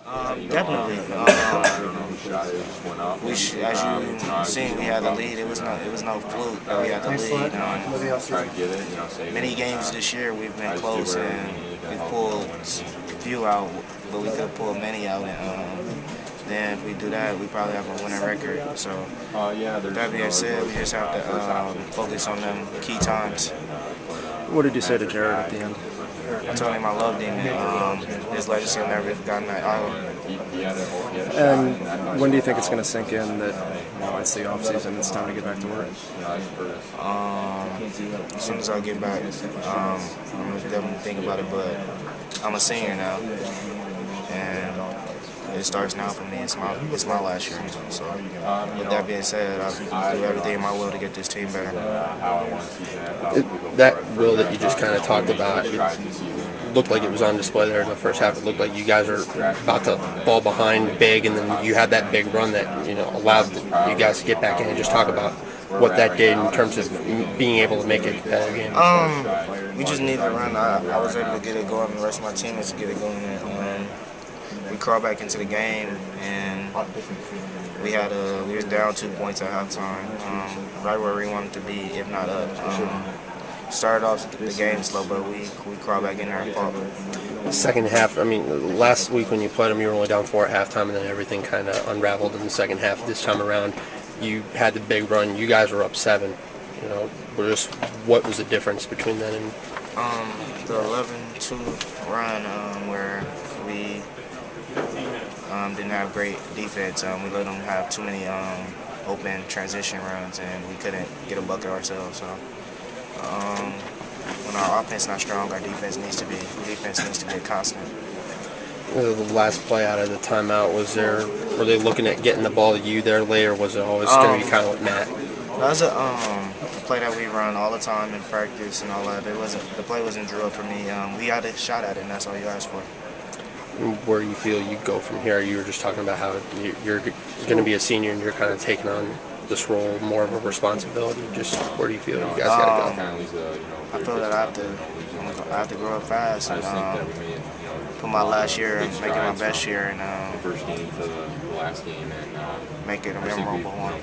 Definitely. As you seen, we had the lead. It was no fluke that we had the lead. Many games this year we've been close and we've pulled a few out, but we could have pulled many out. And then if we do that, we probably have a winning record. So that being said, we just have to focus on them key times. What did you say to Jared at the end? I told him I loved him and his legacy will never be forgotten at Iowa. And when do you think it's going to sink in that it's the off season, it's time to get back to work? As soon as I get back, I'm gonna definitely think about it. But I'm a senior now, and it starts now for me. It's my last year. So with that being said, I do everything in my will to get this team better. That will that you just kind of talked about, it looked like it was on display there in the first half. It looked like you guys are about to fall behind big, and then you had that big run that allowed you guys to get back in and just talk about what that did in terms of being able to make a competitive game. We just needed to run. I was able to get it going. The rest of my teammates to get it going. And, we crawled back into the game, and we was down 2 points at halftime, right where we wanted to be, if not up. Started off the game slow, but we crawled back in there and fought. Second half, last week when you played them, you were only down 4 at halftime, and then everything kind of unraveled in the second half. This time around, you had the big run. You guys were up 7. What was the difference between then and the 11-2 run where we didn't have great defense. We let them have too many open transition runs, and we couldn't get a bucket ourselves. So when our offense not strong, our defense needs to be a constant. The last play out of the timeout, were they looking at getting the ball to you there late, or was it always going to be kind of with Matt? That was a play that we run all the time in practice and all that. The play wasn't drilled for me. We had a shot at it, and that's all you asked for. Where do you feel you go from here? You were just talking about how you're going to be a senior and you're kind of taking on this role, more of a responsibility. Just where do you feel you guys got to go? I feel that I have to grow up fast and put my last year and make it my best year and make it a memorable one.